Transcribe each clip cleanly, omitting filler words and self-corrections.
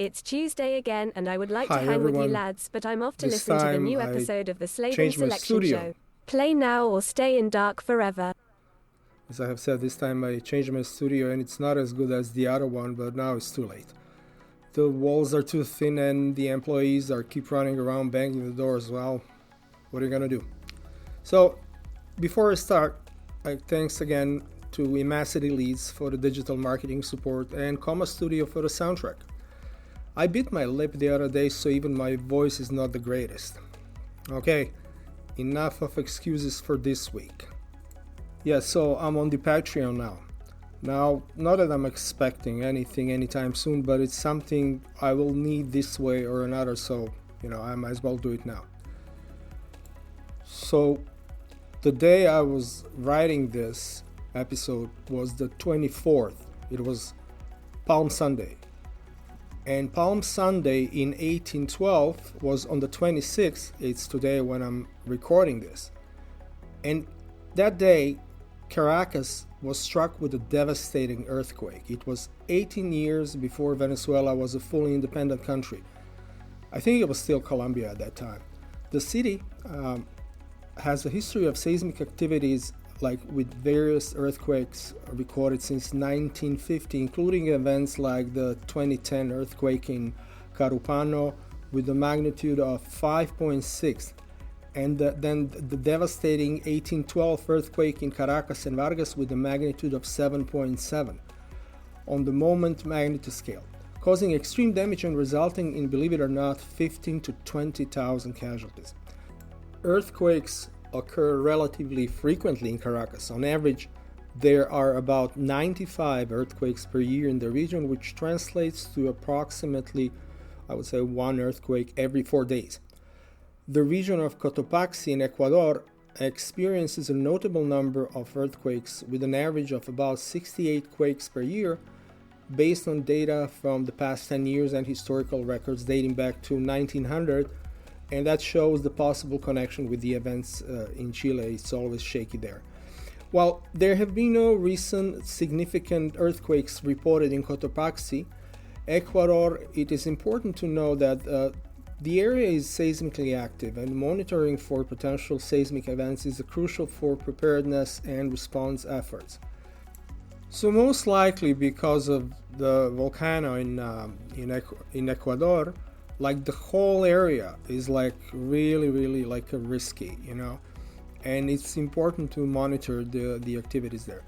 It's Tuesday again, and I would like to Hi, hang with you everyone. lads, but I'm off to This listen to the time new I episode of the Slaving changed my Selection studio. Show. Play now or stay in dark forever. As I have said, this time I changed my studio and it's not as good as the other one, but now it's too late. The walls are too thin and the employees are keep running around banging the doors. Well, what are you gonna do? So, before I start, thanks again to eMacity Leads for the digital marketing support and Comma Studio for the soundtrack. I bit my lip the other day, so even my voice is not the greatest. Okay, enough of excuses for this week. Yeah, so I'm on the Patreon now. Now, not that I'm expecting anything anytime soon, but it's something I will need this way or another, so, I might as well do it now. So, the day I was writing this episode was the 24th. It was Palm Sunday. And Palm Sunday in 1812 was on the 26th. It's today when I'm recording this. And that day, Caracas was struck with a devastating earthquake. It was 18 years before Venezuela was a fully independent country. I think it was still Colombia at that time. The city has a history of seismic activities, like with various earthquakes recorded since 1950, including events like the 2010 earthquake in Carúpano with a magnitude of 5.6, and then the devastating 1812 earthquake in Caracas and Vargas with a magnitude of 7.7 on the moment magnitude scale, causing extreme damage and resulting in, believe it or not, 15 to 20,000 casualties. Earthquakes occur relatively frequently in Caracas. On average, there are about 95 earthquakes per year in the region, which translates to approximately, I would say, one earthquake every 4 days. The region of Cotopaxi in Ecuador experiences a notable number of earthquakes with an average of about 68 quakes per year, based on data from the past 10 years and historical records dating back to 1900. And that shows the possible connection with the events in Chile. It's always shaky there. While there have been no recent significant earthquakes reported in Cotopaxi, Ecuador, it is important to know that the area is seismically active, and monitoring for potential seismic events is crucial for preparedness and response efforts. So most likely because of the volcano in Ecuador, like the whole area is like really like a risky, and it's important to monitor the activities there.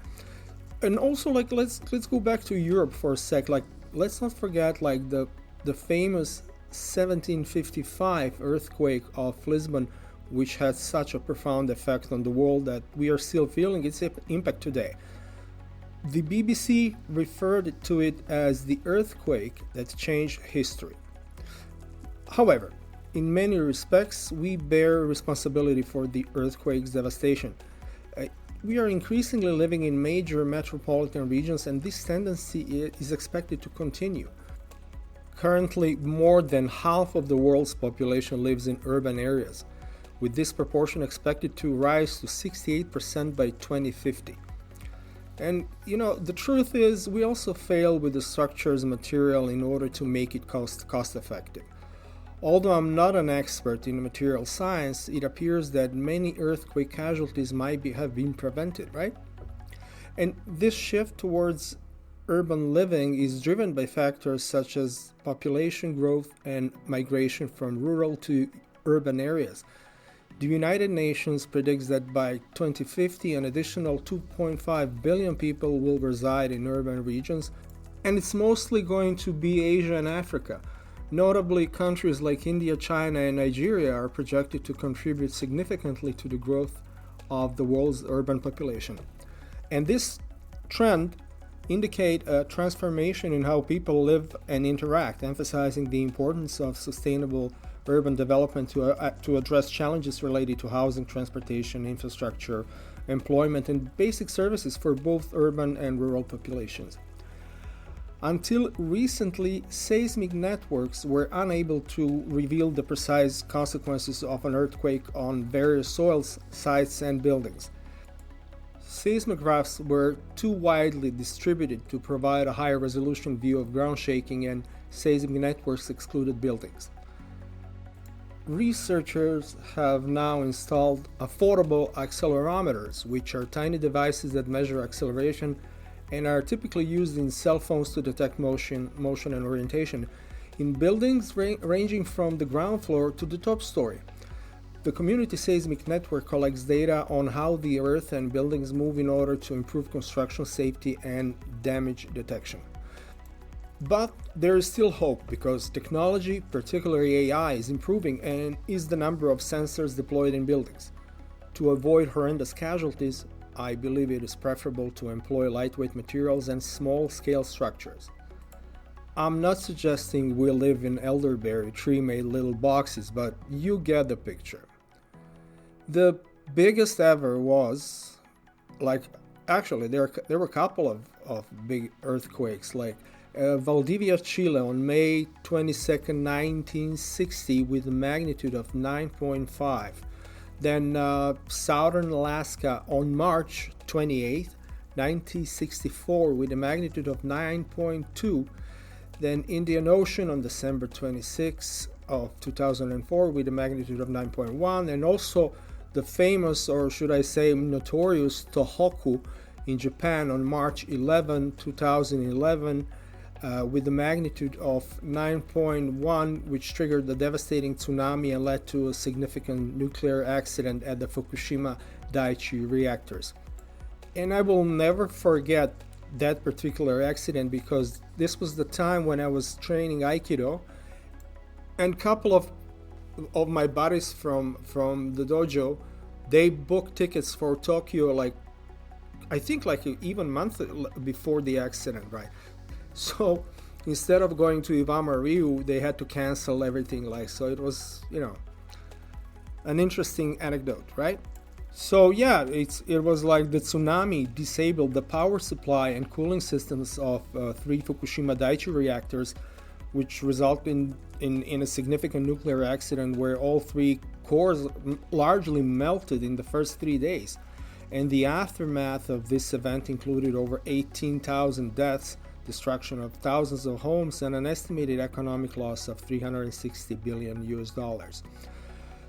And also, like, let's go back to Europe for a sec. Like, let's not forget like the famous 1755 earthquake of Lisbon, which had such a profound effect on the world that we are still feeling its impact today. The BBC referred to it as the earthquake that changed history. However, in many respects, we bear responsibility for the earthquake's devastation. We are increasingly living in major metropolitan regions, and this tendency is expected to continue. Currently, more than half of the world's population lives in urban areas, with this proportion expected to rise to 68% by 2050. And, the truth is, we also fail with the structures and material in order to make it cost effective. Although I'm not an expert in material science, it appears that many earthquake casualties have been prevented, right? And this shift towards urban living is driven by factors such as population growth and migration from rural to urban areas. The United Nations predicts that by 2050, an additional 2.5 billion people will reside in urban regions, and it's mostly going to be Asia and Africa. Notably, countries like India, China, and Nigeria are projected to contribute significantly to the growth of the world's urban population. And this trend indicates a transformation in how people live and interact, emphasizing the importance of sustainable urban development to address challenges related to housing, transportation, infrastructure, employment, and basic services for both urban and rural populations. Until recently, seismic networks were unable to reveal the precise consequences of an earthquake on various soil sites and buildings. seismographs were too widely distributed to provide a high resolution view of ground shaking, and seismic networks excluded buildings. Researchers have now installed affordable accelerometers, which are tiny devices that measure acceleration and are typically used in cell phones to detect motion and orientation in buildings ranging from the ground floor to the top story. The Community Seismic Network collects data on how the earth and buildings move in order to improve construction safety and damage detection. But there is still hope because technology, particularly AI, is improving and is the number of sensors deployed in buildings. To avoid horrendous casualties, I believe it is preferable to employ lightweight materials and small-scale structures. I'm not suggesting we live in elderberry tree-made little boxes, but you get the picture. The biggest ever was, actually there were a couple of big earthquakes, like Valdivia, Chile on May 22, 1960 with a magnitude of 9.5. Then southern Alaska on March 28, 1964 with a magnitude of 9.2. Then Indian Ocean on December 26 of 2004 with a magnitude of 9.1. And also the famous, or should I say notorious, Tohoku in Japan on March 11, 2011 with a magnitude of 9.1, which triggered a devastating tsunami and led to a significant nuclear accident at the Fukushima Daiichi reactors. And I will never forget that particular accident because this was the time when I was training Aikido, and a couple of my buddies from the dojo, they booked tickets for Tokyo I think even month before the accident, right? So instead of going to Iwama Ryu, they had to cancel everything. So it was, an interesting anecdote, right? So yeah, it was like the tsunami disabled the power supply and cooling systems of 3 Fukushima Daiichi reactors, which resulted in a significant nuclear accident where all 3 cores largely melted in the first 3 days. And the aftermath of this event included over 18,000 deaths, destruction of thousands of homes, and an estimated economic loss of $360 billion US.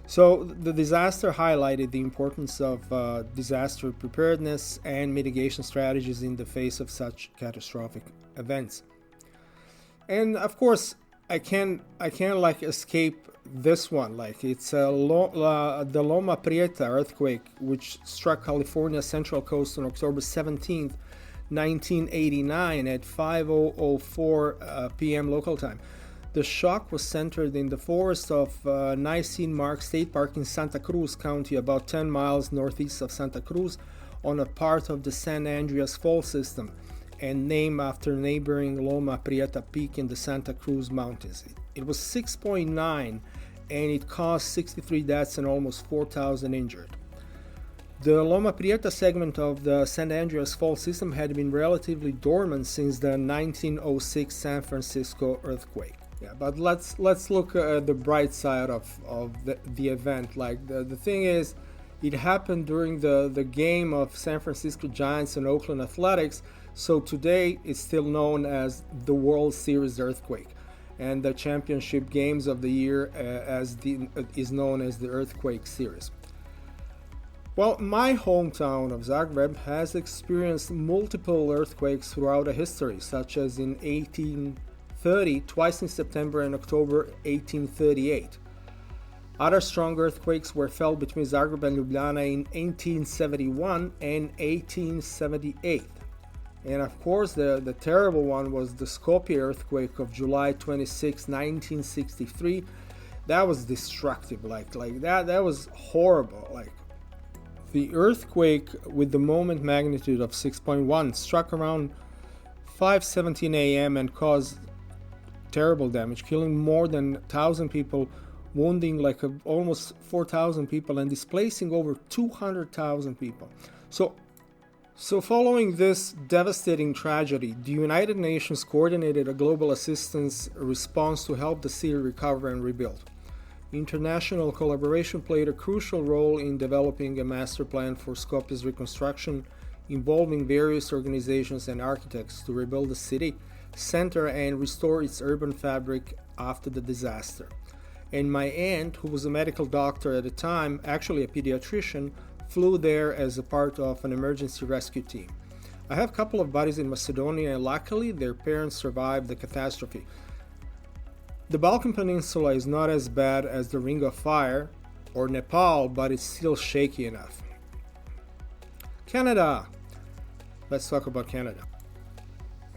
So the disaster highlighted the importance of disaster preparedness and mitigation strategies in the face of such catastrophic events. And of course, I can't escape this one. It's the Loma Prieta earthquake, which struck California's central coast on October 17th, 1989 at 5:04 p.m. local time. The shock was centered in the forest of Nisene Mark State Park in Santa Cruz County, about 10 miles northeast of Santa Cruz, on a part of the San Andreas Fault system, and named after neighboring Loma Prieta Peak in the Santa Cruz Mountains. It was 6.9, and it caused 63 deaths and almost 4,000 injured. The Loma Prieta segment of the San Andreas Fault system had been relatively dormant since the 1906 San Francisco earthquake. Yeah, but let's look at the bright side of the event. The thing is, it happened during the game of San Francisco Giants and Oakland Athletics, so today it's still known as the World Series earthquake, and the championship games of the year is known as the Earthquake Series. Well, my hometown of Zagreb has experienced multiple earthquakes throughout the history, such as in 1830, twice in September and October 1838. Other strong earthquakes were felt between Zagreb and Ljubljana in 1871 and 1878. And of course, the terrible one was the Skopje earthquake of July 26, 1963. That was destructive, that was horrible. The earthquake with the moment magnitude of 6.1 struck around 5:17 a.m. and caused terrible damage, killing more than 1,000 people, wounding almost 4,000 people, and displacing over 200,000 people. So following this devastating tragedy, the United Nations coordinated a global assistance response to help the city recover and rebuild. International collaboration played a crucial role in developing a master plan for Skopje's reconstruction, involving various organizations and architects to rebuild the city center and restore its urban fabric after the disaster. And my aunt, who was a medical doctor at the time, actually a pediatrician, flew there as a part of an emergency rescue team. I have a couple of buddies in Macedonia, and luckily their parents survived the catastrophe. The Balkan Peninsula is not as bad as the Ring of Fire or Nepal, but it's still shaky enough. Canada. Let's talk about Canada.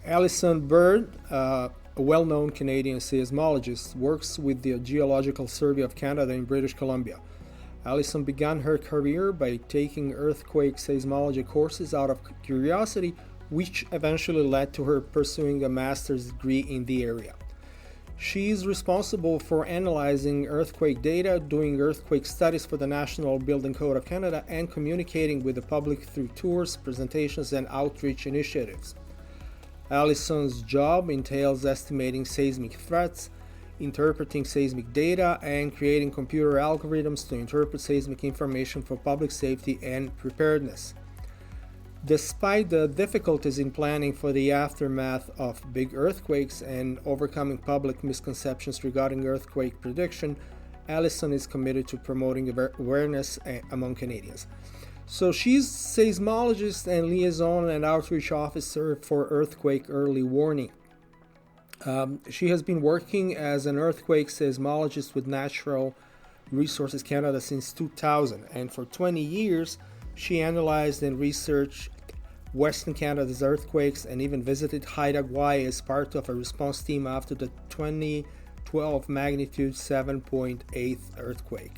Alison Bird, a well-known Canadian seismologist, works with the Geological Survey of Canada in British Columbia. Alison began her career by taking earthquake seismology courses out of curiosity, which eventually led to her pursuing a master's degree in the area. She is responsible for analyzing earthquake data, doing earthquake studies for the National Building Code of Canada, and communicating with the public through tours, presentations, and outreach initiatives. Alison's job entails estimating seismic threats, interpreting seismic data, and creating computer algorithms to interpret seismic information for public safety and preparedness. Despite the difficulties in planning for the aftermath of big earthquakes and overcoming public misconceptions regarding earthquake prediction, Alison is committed to promoting awareness among Canadians. So she's seismologist and liaison and outreach officer for earthquake early warning. She has been working as an earthquake seismologist with Natural Resources Canada since 2000, and for 20 years she analyzed and researched Western Canada's earthquakes and even visited Haida Gwaii as part of a response team after the 2012 magnitude 7.8 earthquake.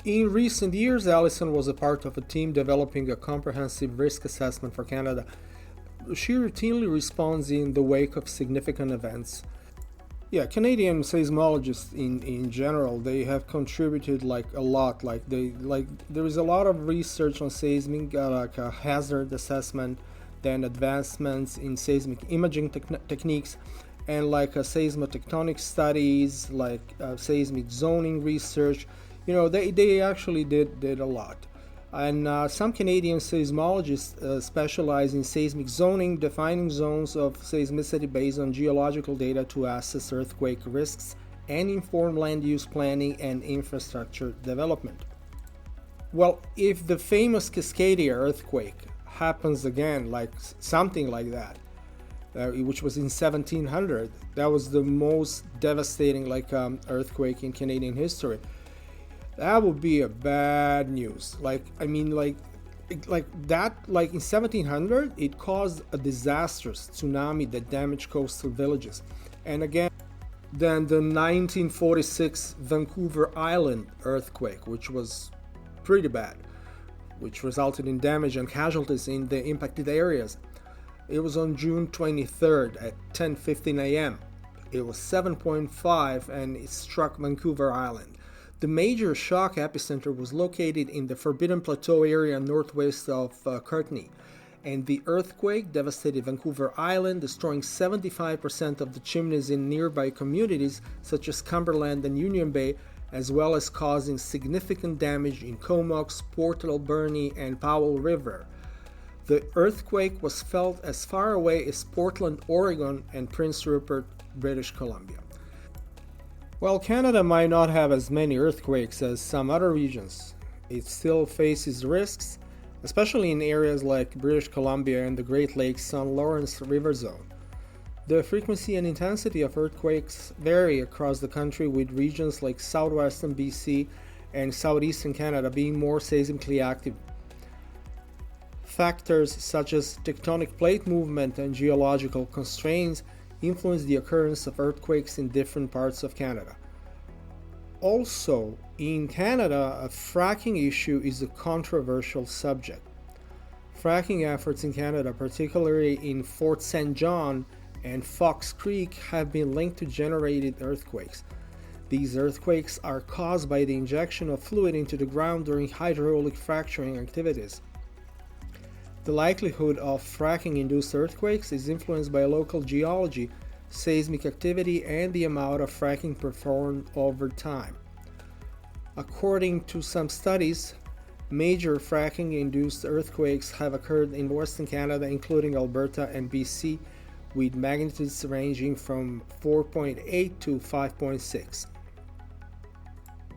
In recent years, Alison was a part of a team developing a comprehensive risk assessment for Canada. She routinely responds in the wake of significant events. Canadian seismologists in general, they have contributed a lot. There is a lot of research on seismic, hazard assessment, then advancements in seismic imaging techniques, and seismotectonic studies, seismic zoning research. They actually did a lot. And some Canadian seismologists specialize in seismic zoning, defining zones of seismicity based on geological data to assess earthquake risks and inform land use planning and infrastructure development. Well, if the famous Cascadia earthquake happens again, something like that, which was in 1700, that was the most devastating earthquake in Canadian history. That would be a bad news. In 1700, it caused a disastrous tsunami that damaged coastal villages. And again, then the 1946 Vancouver Island earthquake, which was pretty bad, which resulted in damage and casualties in the impacted areas. It was on June 23rd at 10:15 a.m. It was 7.5 and it struck Vancouver Island. The major shock epicenter was located in the Forbidden Plateau area northwest of Courtenay, and the earthquake devastated Vancouver Island, destroying 75% of the chimneys in nearby communities such as Cumberland and Union Bay, as well as causing significant damage in Comox, Port Alberni, and Powell River. The earthquake was felt as far away as Portland, Oregon, and Prince Rupert, British Columbia. While Canada might not have as many earthquakes as some other regions, it still faces risks, especially in areas like British Columbia and the Great Lakes St. Lawrence River Zone. The frequency and intensity of earthquakes vary across the country, with regions like southwestern BC and southeastern Canada being more seismically active. Factors such as tectonic plate movement and geological constraints influence the occurrence of earthquakes in different parts of Canada. Also, in Canada, a fracking issue is a controversial subject. Fracking efforts in Canada, particularly in Fort St. John and Fox Creek, have been linked to generated earthquakes. These earthquakes are caused by the injection of fluid into the ground during hydraulic fracturing activities. The likelihood of fracking-induced earthquakes is influenced by local geology, seismic activity, and the amount of fracking performed over time. According to some studies, Major fracking-induced earthquakes have occurred in Western Canada, including Alberta and BC, with magnitudes ranging from 4.8 to 5.6.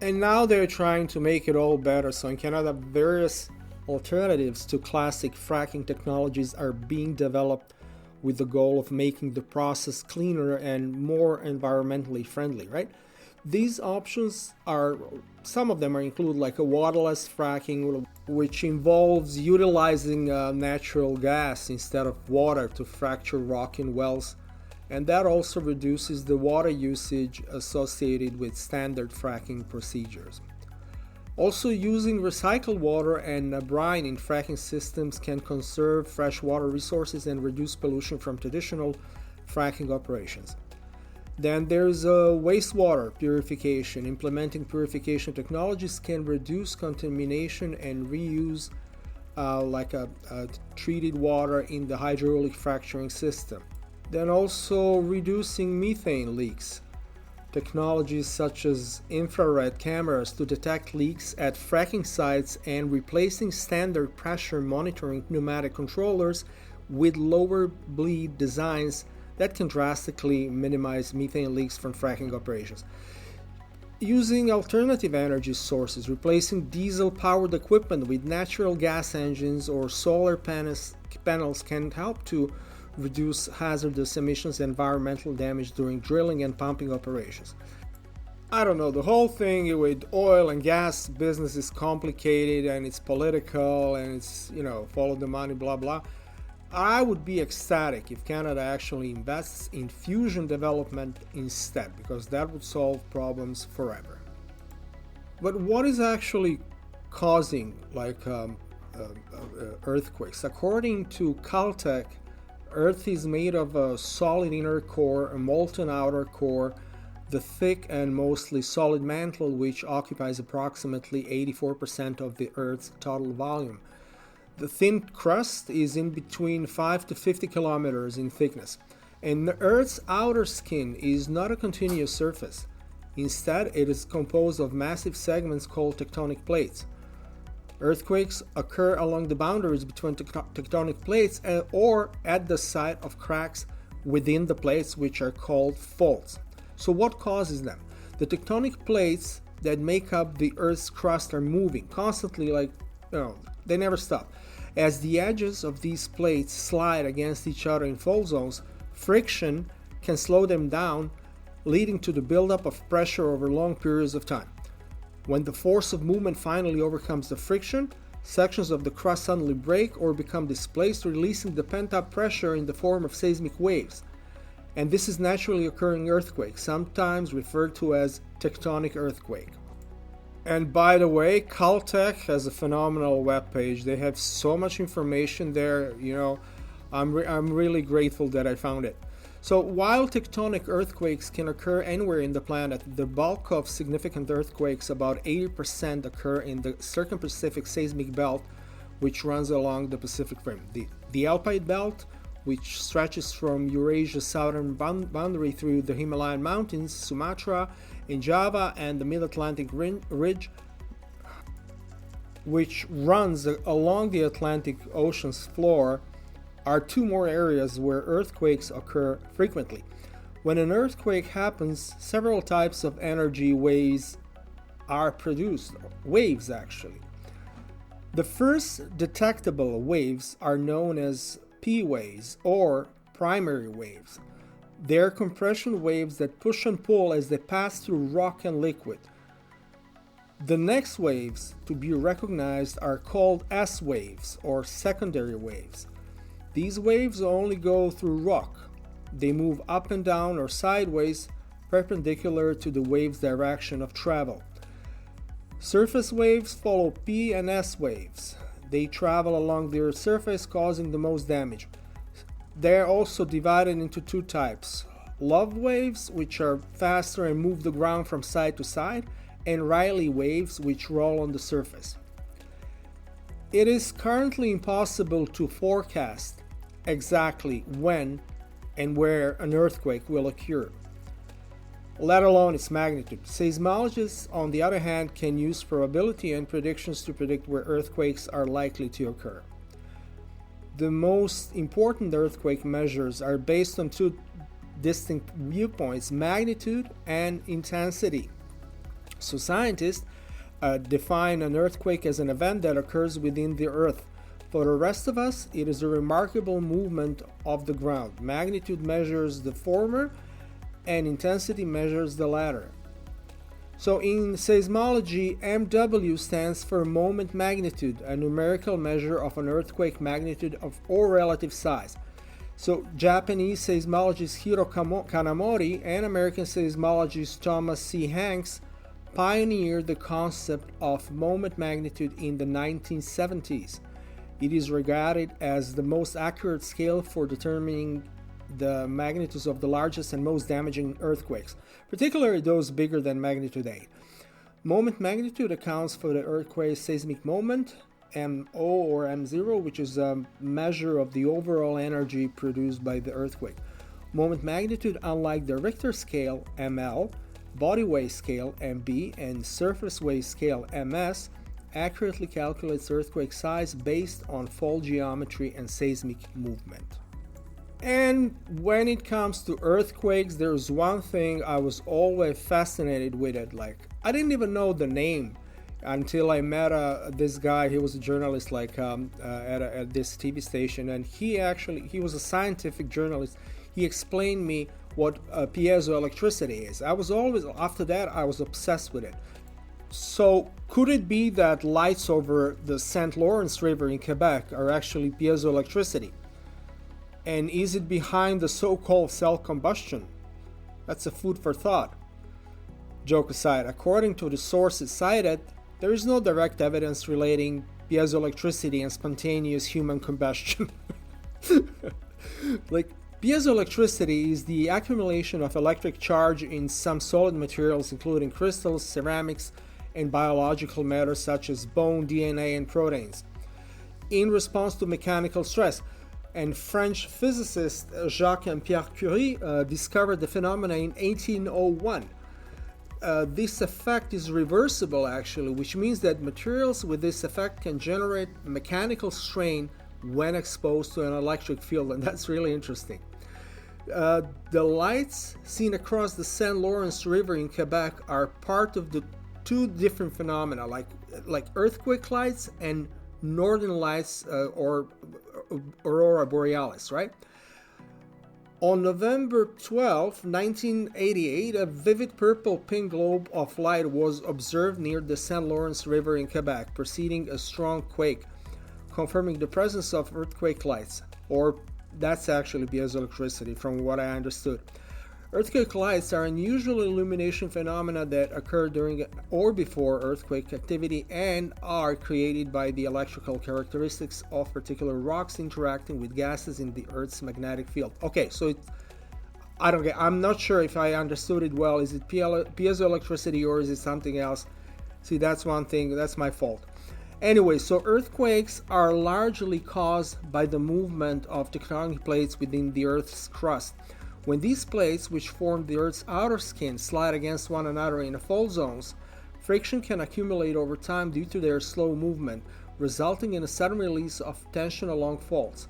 And now they're trying to make it all better. So in Canada, various alternatives to classic fracking technologies are being developed with the goal of making the process cleaner and more environmentally friendly, right? These options are, some of them include like a waterless fracking, which involves utilizing natural gas instead of water to fracture rock in wells, and that also reduces the water usage associated with standard fracking procedures. Also, using recycled water and brine in fracking systems can conserve freshwater resources and reduce pollution from traditional fracking operations. Then there's wastewater purification. Implementing purification technologies can reduce contamination and reuse like a treated water in the hydraulic fracturing system. Then also reducing methane leaks. Technologies such as infrared cameras to detect leaks at fracking sites and replacing standard pressure monitoring pneumatic controllers with lower bleed designs that can drastically minimize methane leaks from fracking operations. Using alternative energy sources, replacing diesel-powered equipment with natural gas engines or solar panels can help to reduce hazardous emissions and environmental damage during drilling and pumping operations. I don't know, the whole thing with oil and gas business is complicated and it's political and it's, follow the money, blah, blah. I would be ecstatic if Canada actually invests in fusion development instead, because that would solve problems forever. But what is actually causing earthquakes? According to Caltech, Earth is made of a solid inner core, a molten outer core, the thick and mostly solid mantle, which occupies approximately 84% of the Earth's total volume. The thin crust is in between 5 to 50 kilometers in thickness, and the Earth's outer skin is not a continuous surface. Instead, it is composed of massive segments called tectonic plates. Earthquakes occur along the boundaries between tectonic plates or at the site of cracks within the plates, which are called faults. So what causes them? The tectonic plates that make up the Earth's crust are moving constantly, they never stop. As the edges of these plates slide against each other in fault zones, friction can slow them down, leading to the buildup of pressure over long periods of time. When the force of movement finally overcomes the friction, sections of the crust suddenly break or become displaced, releasing the pent-up pressure in the form of seismic waves. And this is naturally occurring earthquake, sometimes referred to as tectonic earthquake. And by the way, Caltech has a phenomenal webpage. They have so much information there, I'm really grateful that I found it. So while tectonic earthquakes can occur anywhere in the planet, the bulk of significant earthquakes, about 80%, occur in the circum-Pacific seismic belt, which runs along the Pacific Rim. The Alpine belt, which stretches from Eurasia's southern boundary through the Himalayan mountains, Sumatra, and Java, and the Mid-Atlantic Ridge, which runs along the Atlantic Ocean's floor, are two more areas where earthquakes occur frequently. When an earthquake happens, several types of energy waves are produced, waves actually. The first detectable waves are known as P waves or primary waves. They're compression waves that push and pull as they pass through rock and liquid. The next waves to be recognized are called S waves or secondary waves. These waves only go through rock. They move up and down or sideways, perpendicular to the wave's direction of travel. Surface waves follow P and S waves. They travel along their surface, causing the most damage. They're also divided into two types: love waves, which are faster and move the ground from side to side, and Rayleigh waves, which roll on the surface. It is currently impossible to forecast exactly when and where an earthquake will occur. let alone its magnitude. Seismologists, on the other hand, can use probability and predictions to predict where earthquakes are likely to occur. The most important earthquake measures are based on two distinct viewpoints: magnitude and intensity. So scientists define an earthquake as an event that occurs within the earth. For the rest of us, it is a remarkable movement of the ground. Magnitude measures the former and intensity measures the latter. So in seismology, MW stands for moment magnitude, a numerical measure of an earthquake magnitude or relative size. So Japanese seismologist Hiro Kanamori and American seismologist Thomas C. Hanks pioneered the concept of moment magnitude in the 1970s. It is regarded as the most accurate scale for determining the magnitudes of the largest and most damaging earthquakes, particularly those bigger than magnitude 8. Moment magnitude accounts for the earthquake's seismic moment, MO or M0, which is a measure of the overall energy produced by the earthquake. Moment magnitude, unlike the Richter scale, ML, body weight scale, MB, and surface weight scale, MS, accurately calculates earthquake size based on fault geometry and seismic movement. And when it comes to earthquakes, there's one thing I was always fascinated with it. Like, I didn't even know the name until I met this guy. He was a journalist, at this TV station, and he was a scientific journalist. He explained me what piezoelectricity is. After that, I was obsessed with it. So, could it be that lights over the St. Lawrence River in Quebec are actually piezoelectricity? And is it behind the so-called cell combustion? That's a food for thought. Joke aside, according to the sources cited, there is no direct evidence relating piezoelectricity and spontaneous human combustion. Piezoelectricity is the accumulation of electric charge in some solid materials, including crystals, ceramics, and biological matter such as bone, DNA, and proteins, in response to mechanical stress. And French physicist Jacques and Pierre Curie discovered the phenomenon in 1801. This effect is reversible, actually, which means that materials with this effect can generate mechanical strain when exposed to an electric field, and that's really interesting. The lights seen across the St. Lawrence River in Quebec are part of the two different phenomena, like earthquake lights and northern lights or aurora borealis, right? On November 12, 1988, a vivid purple-pink globe of light was observed near the St. Lawrence River in Quebec, preceding a strong quake, confirming the presence of earthquake lights, or that's actually piezoelectricity from what I understood. Earthquake lights are unusual illumination phenomena that occur during or before earthquake activity and are created by the electrical characteristics of particular rocks interacting with gases in the Earth's magnetic field. Okay, so I'm not sure if I understood it well. Is it piezoelectricity or is it something else? See, that's one thing, that's my fault. Anyway, so earthquakes are largely caused by the movement of tectonic plates within the Earth's crust. When these plates, which form the Earth's outer skin, slide against one another in fault zones, friction can accumulate over time due to their slow movement, resulting in a sudden release of tension along faults.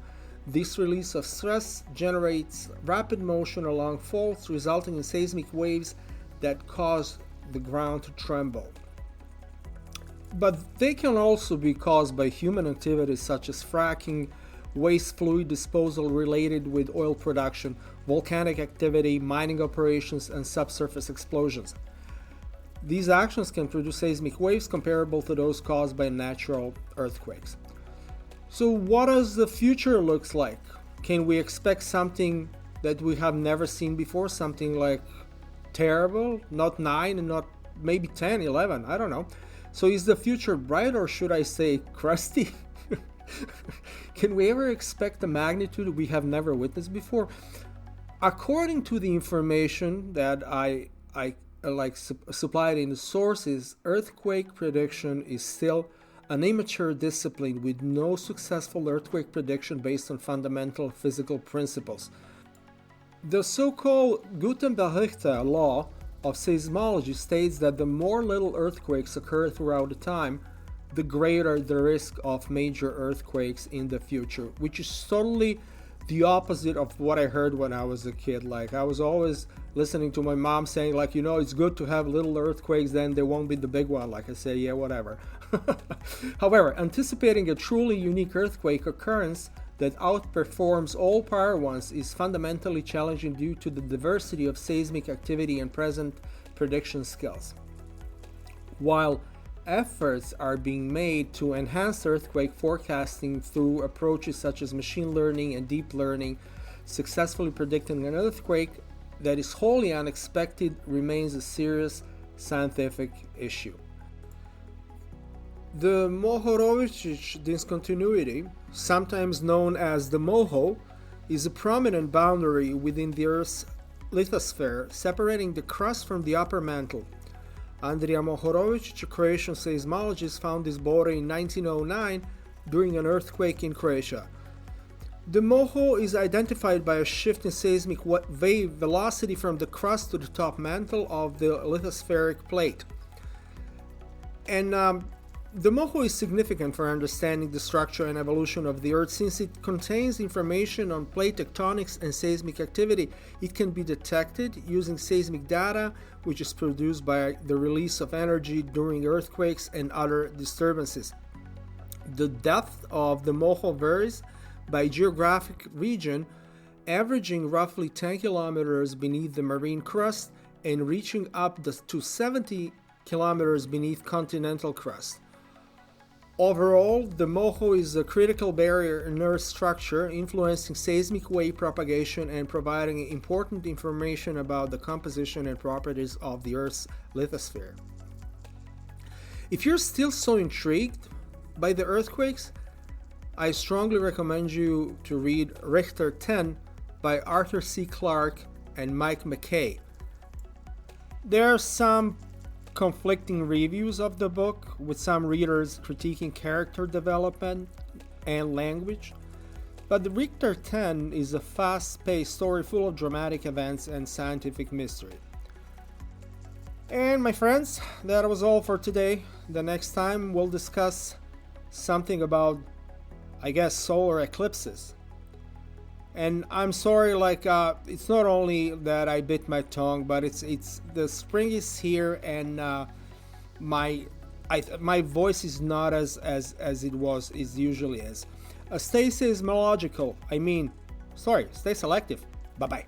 This release of stress generates rapid motion along faults, resulting in seismic waves that cause the ground to tremble. But they can also be caused by human activities such as fracking, waste fluid disposal related with oil production, volcanic activity, mining operations, and subsurface explosions. These actions can produce seismic waves comparable to those caused by natural earthquakes. So what does the future look like? Can we expect something that we have never seen before, something like terrible, not 9 and not maybe 10, 11, I don't know. So is the future bright, or should I say crusty? Can we ever expect a magnitude we have never witnessed before? According to the information that I supplied in the sources, earthquake prediction is still an immature discipline with no successful earthquake prediction based on fundamental physical principles. The so-called Gutenberg-Richter law of Seismology states that the more little earthquakes occur throughout the time, the greater the risk of major earthquakes in the future, which is totally the opposite of what I heard when I was a kid. Like, I was always listening to my mom saying, like, it's good to have little earthquakes, then they won't be the big one. Like, I say, yeah, whatever. However, anticipating a truly unique earthquake occurrence that outperforms all prior ones is fundamentally challenging due to the diversity of seismic activity and present prediction skills. While efforts are being made to enhance earthquake forecasting through approaches such as machine learning and deep learning, successfully predicting an earthquake that is wholly unexpected remains a serious scientific issue. The Mohorovic discontinuity, sometimes known as the MOHO, is a prominent boundary within the Earth's lithosphere, separating the crust from the upper mantle. Andrija Mohorovic, a Croatian seismologist, found this border in 1909 during an earthquake in Croatia. The MOHO is identified by a shift in seismic wave velocity from the crust to the top mantle of the lithospheric plate. And the MOHO is significant for understanding the structure and evolution of the Earth since it contains information on plate tectonics and seismic activity. It can be detected using seismic data, which is produced by the release of energy during earthquakes and other disturbances. The depth of the MOHO varies by geographic region, averaging roughly 10 kilometers beneath the marine crust and reaching up to 70 kilometers beneath continental crust. Overall, the MOHO is a critical barrier in Earth structure, influencing seismic wave propagation and providing important information about the composition and properties of the Earth's lithosphere. If you're still so intrigued by the earthquakes, I strongly recommend you to read Richter 10 by Arthur C. Clarke and Mike McKay. There are some conflicting reviews of the book, with some readers critiquing character development and language, but the Richter 10 is a fast-paced story full of dramatic events and scientific mystery. And my friends, that was all for today. The next time we'll discuss something about, I guess, solar eclipses. And I'm sorry, it's not only that I bit my tongue, but it's the spring is here, and my voice is not as it usually is. Stay seismological. Stay selective. Bye bye.